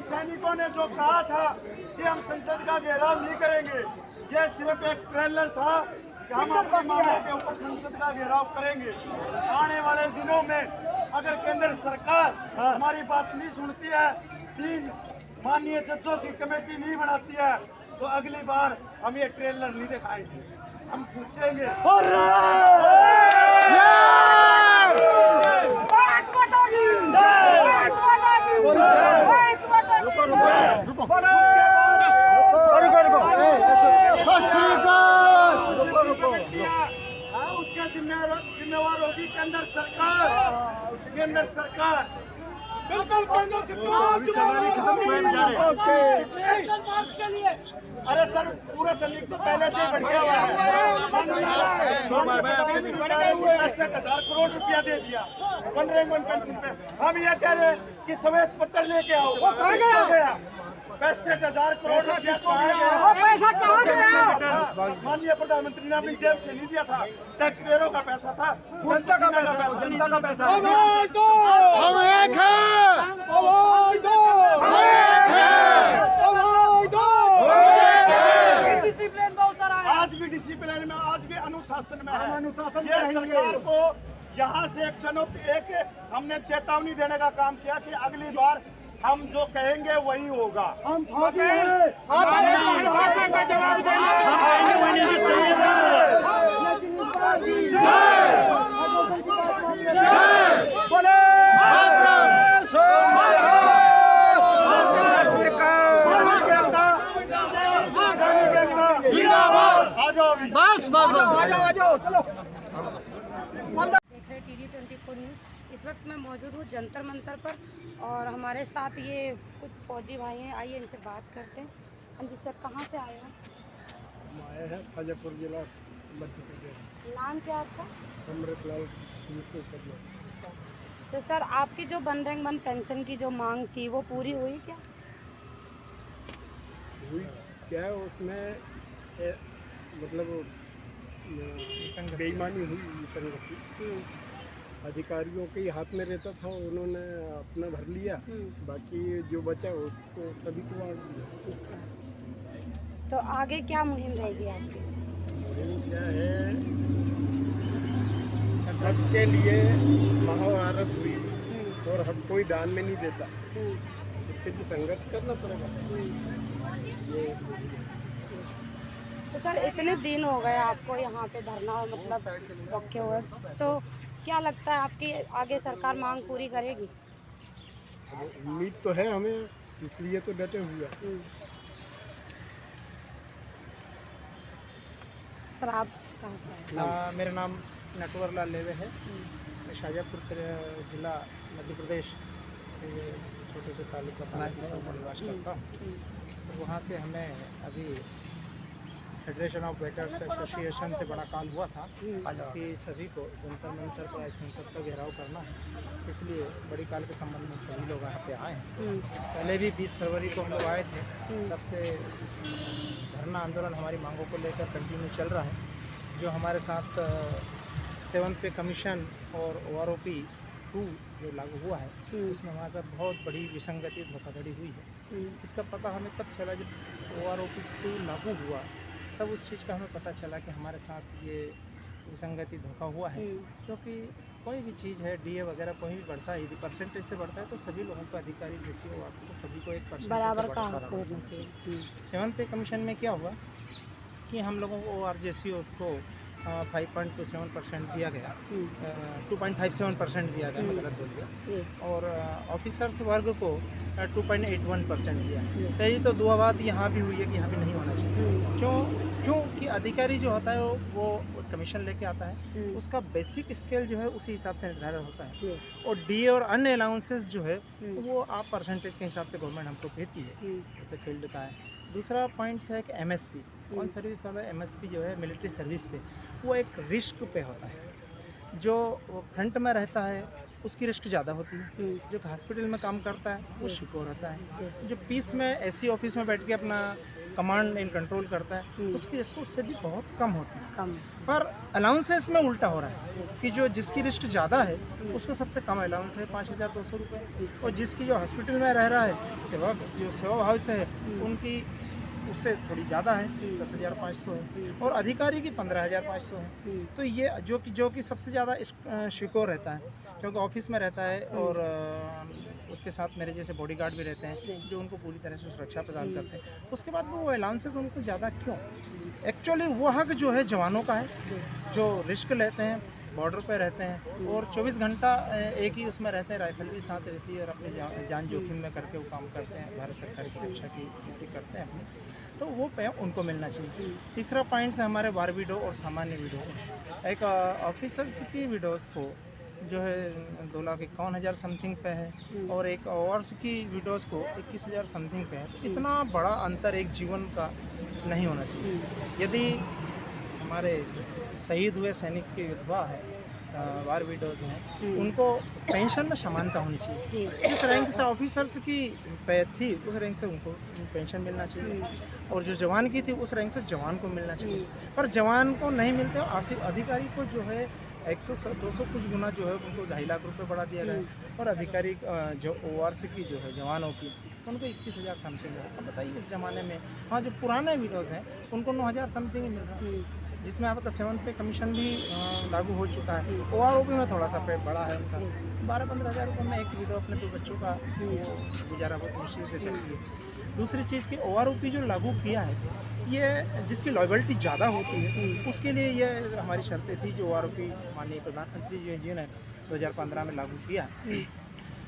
सैनिकों ने जो कहा था कि हम संसद का घेराव नहीं करेंगे, ये सिर्फ एक ट्रेलर था कि हम अपने मामले के ऊपर संसद का घेराव करेंगे। आने वाले दिनों में अगर केंद्र सरकार हमारी बात नहीं सुनती है, 3 माननीय जजों की कमेटी नहीं बनाती है, तो अगली बार हम ये ट्रेलर नहीं दिखाएंगे, हम पूछेंगे। उसका जिम्मेवार होगी केंद्र सरकार। बिल्कुल अरे सर, पूरा संयुक्त तो पहले से बढ़ गया हुआ है। 60,000 करोड़ रुपया दे दिया मनरेगा पेंशन पे। हम ये कह रहे हैं कि श्वेत पत्र लेके आओ, वो कहाँ गया? 65,000 करोड़ रुपया पैसा कहाँ गया? माननीय प्रधानमंत्री ने अपनी जेब से नहीं दिया था, टैक्स पेयरों का पैसा था, जनता का पैसा। हम एक आज भी डिसिप्लिन में, आज भी अनुशासन में है। ये सरकार को यहाँ से एक हमने चेतावनी देने का काम किया कि अगली बार हम जो कहेंगे वही होगा। TD24 news. इस वक्त मैं मौजूद हूँ जंतर मंतर पर और हमारे साथ ये कुछ फौजी भाई हैं, आइए इनसे बात करते हैं। हाँ जी सर, कहाँ से आए हैं? आए हैं शाजापुर जिला मध्य प्रदेश। नाम क्या आपका? अमृतलाल। तो सर, आपकी जो वन पेंशन की जो मांग थी वो पूरी हुई क्या? हुई क्या? उसमें मतलब बेईमानी हुई, विसंगति अधिकारियों के हाथ में रहता था, उन्होंने अपना भर लिया, बाकी जो बचा उसको सभी को बांट दिया। तो आगे क्या मुहिम रहेगी आपकी? मुहिम क्या है, हक के लिए महाभारत हुई और हक कोई दान में नहीं देता, इसके लिए संघर्ष करना पड़ेगा। तो सर, इतने दिन हो गए आपको यहाँ पे धरना मतलब रखे हुए, तो क्या लगता है आपकी आगे सरकार मांग पूरी करेगी? उम्मीद तो है हमें, इसलिए तो डटे हुए। सर, आप कहाँ से आए? मेरा नाम नटवर लाल लेवे है। मैं शाजापुर जिला मध्य प्रदेश छोटे से तालुका में निवास करता हूँ। तो वहाँ से हमें अभी फेडरेशन ऑफ वेटर्स एसोसिएशन से बड़ा कॉल हुआ था कि सभी को जंतर मंतर पर संसद का घेराव करना है, इसलिए बड़ी कॉल के संबंध में सभी लोग यहाँ पे आए हैं। पहले भी 20 फरवरी को हम लोग आए थे, तब से धरना आंदोलन हमारी मांगों को लेकर कंटिन्यू चल रहा है। जो हमारे साथ 7th पे कमीशन और OROP 2 जो लागू हुआ है, उसमें हमारे साथ बहुत बड़ी विसंगति धोखाधड़ी हुई है। इसका पता हमें तब चला जब OROP 2 लागू हुआ, तब उस चीज़ का हमें पता चला कि हमारे साथ ये विसंगति धोखा हुआ है। क्योंकि कोई भी चीज़ है, DA वगैरह कोई भी बढ़ता है, यदि परसेंटेज से बढ़ता है तो सभी लोगों को, अधिकारी जैसी वार्षिक को सभी को 1% बराबर का हक होना चाहिए। 7th पे कमीशन में क्या हुआ कि हम लोगों को ORJC उसको 5.27% दिया गया, 2.57% दिया गया, मैं गलत बोल गया, और ऑफिसर्स वर्ग को 2.81% दिया। पहली तो दुआ बात यहाँ भी हुई है कि यहाँ भी नहीं होना चाहिए। क्योंकि अधिकारी जो होता है वो कमीशन लेके आता है, उसका बेसिक स्केल जो है उसी हिसाब से निर्धारित होता है, और DA और अन्य अलाउंसेस जो है वो आप परसेंटेज के हिसाब से गवर्नमेंट हमको देती है, जैसे फील्ड का है। दूसरा पॉइंट है कि MSP ऑन सर्विस वाला MSP जो है मिलिट्री सर्विस पे, वो एक रिस्क पे होता है। जो फ्रंट में रहता है उसकी रिस्क ज़्यादा होती है, जो हॉस्पिटल में काम करता है वो सिक्योर रहता है, जो पीस में ऐसी ऑफिस में बैठ के अपना कमांड एंड कंट्रोल करता है उसकी रिस्क उससे भी बहुत कम होती है। कम। पर अलाउंसेस में उल्टा हो रहा है कि जो जिसकी रिस्क ज़्यादा है उसको सबसे कम अलाउंस है 5,200 रुपये, और जिसकी जो हॉस्पिटल में रह रहा है सेवा भाव से है उनकी उससे थोड़ी ज़्यादा है 10,500 है, और अधिकारी की 15,500 है। तो ये जो कि सबसे ज़्यादा शिकोर रहता है क्योंकि ऑफिस में रहता है, और उसके साथ मेरे जैसे बॉडीगार्ड भी रहते हैं जो उनको पूरी तरह से सुरक्षा प्रदान करते हैं। तो उसके बाद वो अलाउंसेस उनको ज़्यादा क्यों? एक्चुअली वो हक जो है जवानों का है जो रिस्क लेते हैं, बॉर्डर पे रहते हैं और 24 घंटा एक ही उसमें रहते हैं, राइफल भी साथ रहती है और अपनी जान जोखिम में करके वो काम करते हैं, भारत सरकार की रक्षा की ड्यूटी करते हैं अपनी, तो वो पे उनको मिलना चाहिए। तीसरा पॉइंट है हमारे वार विडो और सामान्य विडो। एक ऑफिसर्स की विडोज़ को जो है 2,51,000 समथिंग पे है, और एक अवार्ड्स की विडोज़ को 21,000 समथिंग पे है। तो इतना बड़ा अंतर एक जीवन का नहीं होना चाहिए। यदि हमारे शहीद हुए सैनिक की विधवा है, वार विडोज़ हैं, उनको पेंशन में समानता होनी चाहिए। जिस रैंक से ऑफिसर्स की पे थी उस रैंक से उनको पेंशन मिलना चाहिए, और जो जवान की थी उस रैंक से जवान को मिलना चाहिए। पर जवान को नहीं मिलते, अधिकारी को जो है 100-200 कुछ गुना जो है उनको 2.5 लाख रुपए बढ़ा दिया गया है, और अधिकारी जो ओआरसी की जो है जवानों की उनको 21,000 समथिंग है। अब बताइए इस ज़माने में, हाँ जो पुराने विडोज़ हैं उनको 9,000 समथिंग ही मिल रहा है, जिसमें आपका 7th पे कमीशन भी लागू हो चुका है। ओआरओपी में थोड़ा सा पे बड़ा है उनका, 12-15 हज़ार रुपये में एक विडो अपने 2 बच्चों का गुजारा बहुत मुश्किल से चलती है। दूसरी चीज़ की ओआरओपी जो लागू किया है, ये जिसकी लॉयबिलिटी ज़्यादा होती है उसके लिए ये हमारी शर्तें थी जो ओआरओपी माननीय प्रधानमंत्री जी ने 2015 में लागू किया।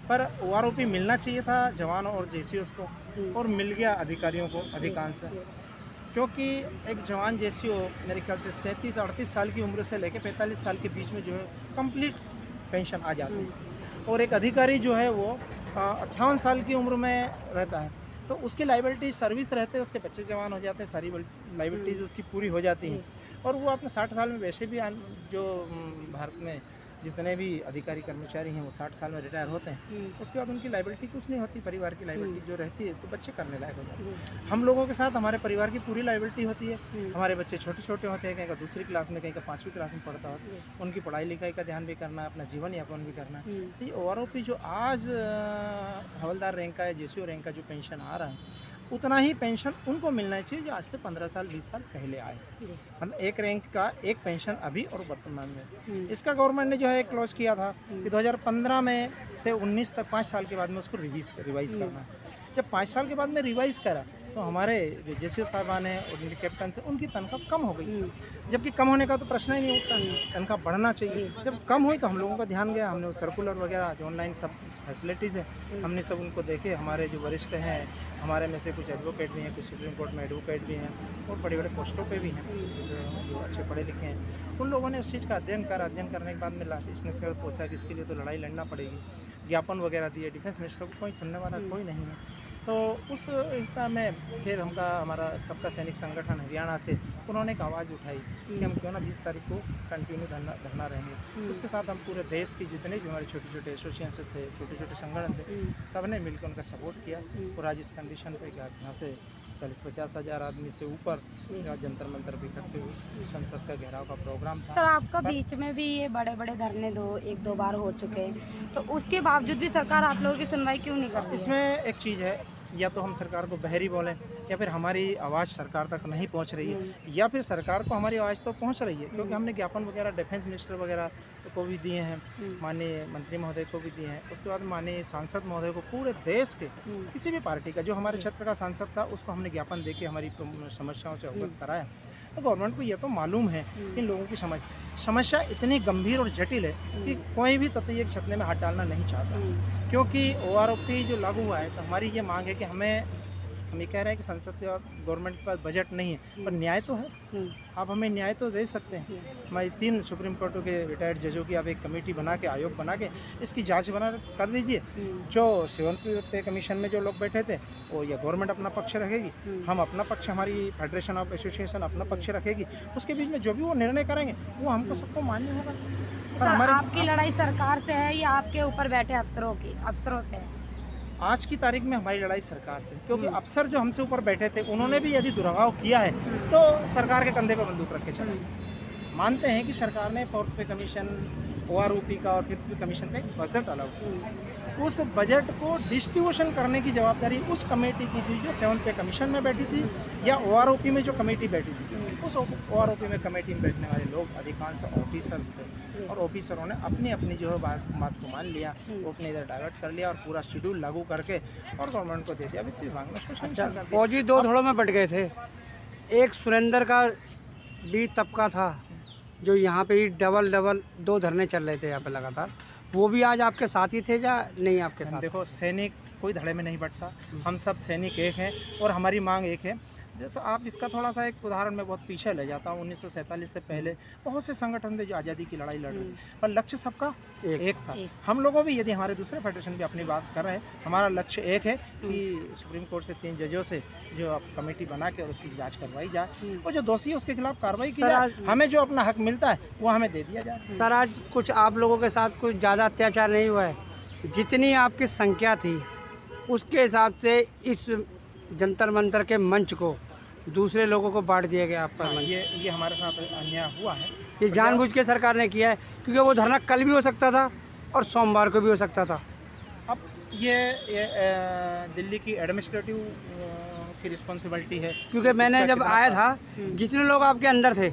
पर ओआरओपी मिलना चाहिए था जवानों और जेसीओस को, और मिल गया अधिकारियों को अधिकांश, क्योंकि एक जवान जेसीओ मेरे ख्याल से 37-38 साल की उम्र से लेकर 45 साल के बीच में जो है कंप्लीट पेंशन आ जाती है, और एक अधिकारी जो है वो 58 साल की उम्र में रहता है, तो उसकी लाइबिलिटी सर्विस रहते हैं, उसके बच्चे जवान हो जाते हैं, सारी लाइबिलिटीज़ उसकी पूरी हो जाती हैं, और वो अपने 60 साल में वैसे भी जो भारत में जितने भी अधिकारी कर्मचारी हैं वो 60 साल में रिटायर होते हैं, उसके बाद उनकी लाइबिलिटी कुछ नहीं होती, परिवार की लाइबिलिटी जो रहती है तो बच्चे करने लायक हो जाते हैं। हम लोगों के साथ हमारे परिवार की पूरी लाइबिलिटी होती है, हमारे बच्चे छोटे छोटे होते हैं, कहीं का 2री क्लास में, कहीं का 5वीं क्लास में पढ़ता होता है, उनकी पढ़ाई लिखाई का ध्यान भी करना है, अपना जीवन यापन भी करना है। तो ये ओआरओपी जो आज हवलदार रैंक का है, जेसीओ रैंक का जो पेंशन आ रहा है, उतना ही पेंशन उनको मिलना चाहिए जो आज से 15 साल 20 साल पहले आए। मतलब एक रैंक का एक पेंशन अभी और वर्तमान में। इसका गवर्नमेंट ने जो है क्लॉज किया था कि 2015 में से 19 तक 5 साल के बाद में उसको रिवाइज़ करना है। जब 5 साल के बाद में रिवाइज़ करा तो हमारे जो जेसीओ साहबान हैं और उनके कैप्टन से उनकी तनख्वाह कम हो गई, जबकि कम होने का तो प्रश्न ही नहीं उठता, तनख्वाह बढ़ना चाहिए। जब कम हुई तो हम लोगों का ध्यान गया, हमने वो सर्कुलर वगैरह जो ऑनलाइन सब फैसिलिटीज़ हैं हमने सब उनको देखे। हमारे जो वरिष्ठ हैं, हमारे में से कुछ एडवोकेट भी हैं, कुछ सुप्रीम कोर्ट में एडवोकेट भी हैं, और बड़े बड़े पोस्टों पे भी हैं जो अच्छे पढ़े लिखे हैं। उन लोगों ने उस चीज़ का अध्ययन करने के बाद में लास्ट इसने से पूछा कि इसके लिए तो लड़ाई लड़ना पड़ेगी, ज्ञापन वगैरह दिए, डिफेंस मिनिस्टर को कोई सुनने वाला कोई नहीं है। तो उस हिस्सा में फिर हमारा सबका सैनिक संगठन हरियाणा से उन्होंने एक आवाज़ उठाई कि हम क्यों ना 20 तारीख को कंटिन्यू धरना रहेंगे। उसके साथ हम पूरे देश की जितने भी हमारे छोटे छोटे एसोसिएशन थे, छोटे छोटे संगठन थे, सब ने मिलकर उनका सपोर्ट किया, और आज इस कंडीशन पे कि यहाँ से 40-50 हज़ार आदमी से ऊपर जंतर मंतर भी इकट्ठे हुए, संसद का घेराव का प्रोग्राम था। सर आपका बीच में भी ये बड़े बड़े धरने 1-2 बार हो चुके हैं, तो उसके बावजूद भी सरकार आप लोगों की सुनवाई क्यों नहीं करती? इसमें एक चीज़ है, या तो हम सरकार को बहरी बोलें, या फिर हमारी आवाज़ सरकार तक नहीं पहुंच रही है, या फिर सरकार को हमारी आवाज़ तो पहुंच रही है, क्योंकि हमने ज्ञापन वगैरह डिफेंस मिनिस्टर वगैरह को भी दिए हैं, माननीय मंत्री महोदय को भी दिए हैं, उसके बाद माननीय सांसद महोदय को, पूरे देश के किसी भी पार्टी का जो हमारे क्षेत्र का सांसद था उसको हमने ज्ञापन दे के हमारी समस्याओं से अवगत कराया। तो गवर्नमेंट को ये तो मालूम है कि लोगों की समस्या इतनी गंभीर और जटिल है कि कोई भी तथ्य एक छतने में हाथ डालना नहीं चाहता, क्योंकि ओआरओपी जो लागू हुआ है तो हमारी ये मांग है कि हम ये कह रहे हैं कि संसद के गवर्नमेंट के पास बजट नहीं है, पर न्याय तो है, आप हमें न्याय तो दे सकते हैं। हमारी 3 सुप्रीम कोर्ट के रिटायर्ड जजों की आप एक कमेटी बना के, आयोग बना के इसकी जांच कर दीजिए। जो 7th पे कमीशन में जो लोग बैठे थे वो या गवर्नमेंट अपना पक्ष रखेगी, हम अपना पक्ष, हमारी फेडरेशन ऑफ एसोसिएशन अपना पक्ष रखेगी, उसके बीच में जो भी वो निर्णय करेंगे वो हमको सबको मान्य होगा। सर आपकी लड़ाई सरकार से है या आपके ऊपर बैठे अफसरों से है? आज की तारीख में हमारी लड़ाई सरकार से, क्योंकि अफसर जो हमसे ऊपर बैठे थे उन्होंने भी यदि दुर्भाव किया है तो सरकार के कंधे पर बंदूक रख के चले। मानते हैं कि सरकार ने 4th पे कमीशन, OROP का और 5th पे कमीशन का एक बजट अलग, उस बजट को डिस्ट्रीब्यूशन करने की जवाबदारी उस कमेटी की थी जो 7th पे कमीशन में बैठी थी या OROP में जो कमेटी बैठी थी। उस OROP में कमेटी में बैठने वाले लोग अधिकांश ऑफिसर्स थे और ऑफिसरों ने अपनी अपनी जो है बात को मान लिया, वो अपने इधर डाइवर्ट कर लिया और पूरा शेड्यूल लागू करके और गवर्नमेंट को दे दिया। वित्त विभाग ने उसको सैंक्शन कर दिया। फौजी दो धड़ों में बट गए थे। एक सुरेंद्र का भी तबका था जो यहाँ पे ही डबल 2 धरने चल रहे थे यहाँ पे लगातार, वो भी आज आपके साथ ही थे या नहीं आपके साथ? देखो, सैनिक कोई धड़े में नहीं बटता, हम सब सैनिक एक हैं और हमारी मांग एक है। जैसे आप इसका थोड़ा सा एक उदाहरण में बहुत पीछे ले जाता हूँ, 1947 से पहले बहुत से संगठन थे जो आज़ादी की लड़ाई लड़ रहे थे, पर लक्ष्य सबका एक था। हम लोगों भी, यदि हमारे दूसरे फेडरेशन भी अपनी बात कर रहे हैं, हमारा लक्ष्य एक है कि सुप्रीम कोर्ट से 3 जजों से जो अब कमेटी बना के और उसकी जांच करवाई जाए और जो दोषी है उसके खिलाफ कार्रवाई की जाए, हमें जो अपना हक मिलता है वो हमें दे दिया जाए। सर, आज कुछ आप लोगों के साथ कुछ ज़्यादा अत्याचार नहीं हुआ है? जितनी आपकी संख्या थी उसके हिसाब से इस जंतर मंतर के मंच को दूसरे लोगों को बांट दिया गया आपका। ये हमारे साथ अन्याय हुआ है। ये जानबूझ के सरकार ने किया है, क्योंकि वो धरना कल भी हो सकता था और सोमवार को भी हो सकता था। अब ये दिल्ली की एडमिनिस्ट्रेटिव की रिस्पॉन्सिबिलिटी है, क्योंकि मैंने जब आया था जितने लोग आपके अंदर थे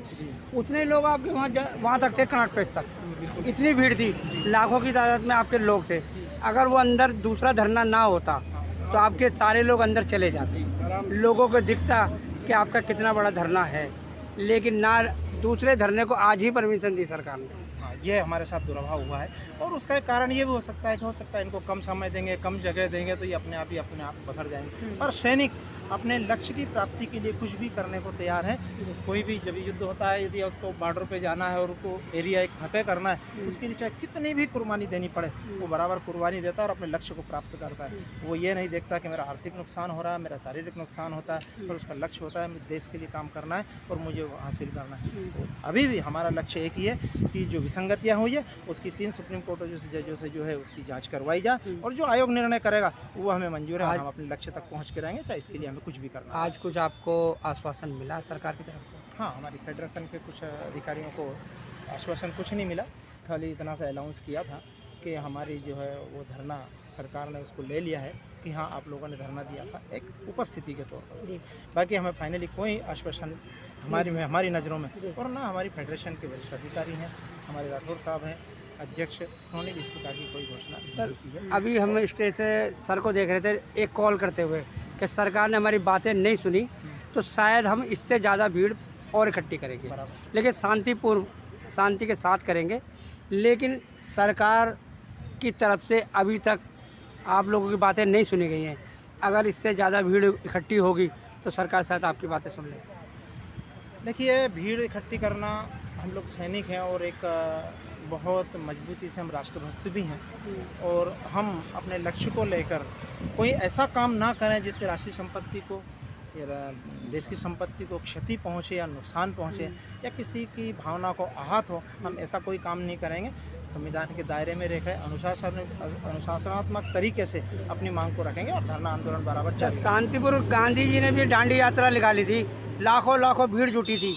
उतने लोग आपके वहाँ तक थे, कनॉट प्लेस तक इतनी भीड़ थी, लाखों की तादाद में आपके लोग थे। अगर वो अंदर दूसरा धरना ना होता तो आपके सारे लोग अंदर चले जाते, लोगों को दिखता कि आपका कितना बड़ा धरना है, लेकिन ना दूसरे धरने को आज ही परमिशन दी सरकार ने। ये हमारे साथ दुर्भाव हुआ है और उसका एक कारण ये भी हो सकता है कि हो सकता है इनको कम समय देंगे, कम जगह देंगे तो ये अपने आप पकड़ जाएंगे। पर सैनिक अपने लक्ष्य की प्राप्ति के लिए कुछ भी करने को तैयार है। कोई भी जब युद्ध होता है, यदि उसको बॉर्डर पे जाना है और उसको एरिया एक फतेह करना है, उसके लिए चाहे कितनी भी कुर्बानी देनी पड़े वो बराबर कुर्बानी देता है और अपने लक्ष्य को प्राप्त करता है। वो ये नहीं देखता कि मेरा आर्थिक नुकसान हो रहा है, मेरा शारीरिक नुकसान होता है, पर उसका लक्ष्य होता है मुझे देश के लिए काम करना है और मुझे वो हासिल करना है। तो अभी भी हमारा लक्ष्य एक ही है कि जो विसंगतियाँ हुई है उसकी 3 सुप्रीम कोर्ट जजों से जो है उसकी जाँच करवाई जाए और जो आयोग निर्णय करेगा वो हमें मंजूर है। हम अपने लक्ष्य तक पहुँच के रहेंगे, चाहे इसके लिए हमें कुछ भी करना। आज कुछ आपको आश्वासन मिला सरकार की तरफ से? हाँ, हमारी फेडरेशन के कुछ अधिकारियों को आश्वासन कुछ नहीं मिला, खाली इतना सा अनाउंस किया था कि हमारी जो है वो धरना सरकार ने उसको ले लिया है कि हाँ आप लोगों ने धरना दिया था एक उपस्थिति के तौर पर। बाकी हमें फाइनली कोई आश्वासन हमारी नज़रों में और ना हमारी फेडरेशन के वरिष्ठ अधिकारी हैं, हमारे राठौर साहब हैं अध्यक्ष, उन्होंने भी इस प्रकार की कोई घोषणा सर की है। अभी हम स्टेज से सर को देख रहे थे एक कॉल करते हुए कि सरकार ने हमारी बातें नहीं सुनी तो शायद हम इससे ज़्यादा भीड़ और इकट्ठी करेंगे, लेकिन शांति के साथ करेंगे। लेकिन सरकार की तरफ से अभी तक आप लोगों की बातें नहीं सुनी गई हैं। अगर इससे ज़्यादा भीड़ इकट्ठी होगी तो सरकार शायद आपकी बातें सुन ले। देखिए, भीड़ इकट्ठी करना, हम लोग सैनिक हैं और एक बहुत मजबूती से हम राष्ट्रभक्त भी हैं और हम अपने लक्ष्य को लेकर कोई ऐसा काम ना करें जिससे राष्ट्रीय संपत्ति को या देश की संपत्ति को क्षति पहुंचे या नुकसान पहुंचे या किसी की भावना को आहत हो। हम ऐसा कोई काम नहीं करेंगे। संविधान के दायरे में रहकर अनुशासनात्मक तरीके से अपनी मांग को रखेंगे और धरना आंदोलन बराबर चलेगा। शांतिपुर गांधी जी ने भी दांडी यात्रा निकाली थी, लाखों भीड़ जुटी थी,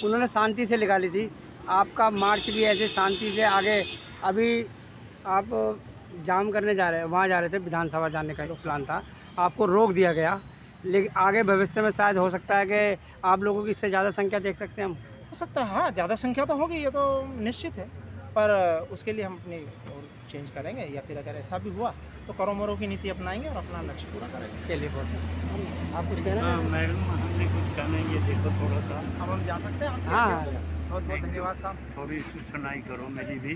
उन्होंने शांति से निकाली थी। आपका मार्च भी ऐसे शांति से आगे, अभी आप जाम करने जा रहे हैं, वहाँ जा रहे थे, विधानसभा जाने का प्लान था, आपको रोक दिया गया, लेकिन आगे भविष्य में शायद हो सकता है कि आप लोगों की इससे ज़्यादा संख्या देख सकते हैं हम। हो सकता है, हाँ, ज़्यादा संख्या तो होगी, ये तो निश्चित है, पर उसके लिए हम अपनी और चेंज करेंगे या फिर अगर ऐसा भी हुआ तो करो मरो की नीति अपनाएंगे और अपना लक्ष्य पूरा करेंगे। चलिए, बहुत आप कुछ कहना? मैडम, हमने कुछ कहना है, ये देखो थोड़ा सा अब हम जा सकते हैं। हाँ, बहुत बहुत धन्यवाद साहब। थोड़ी सुनाई करो मेरी भी।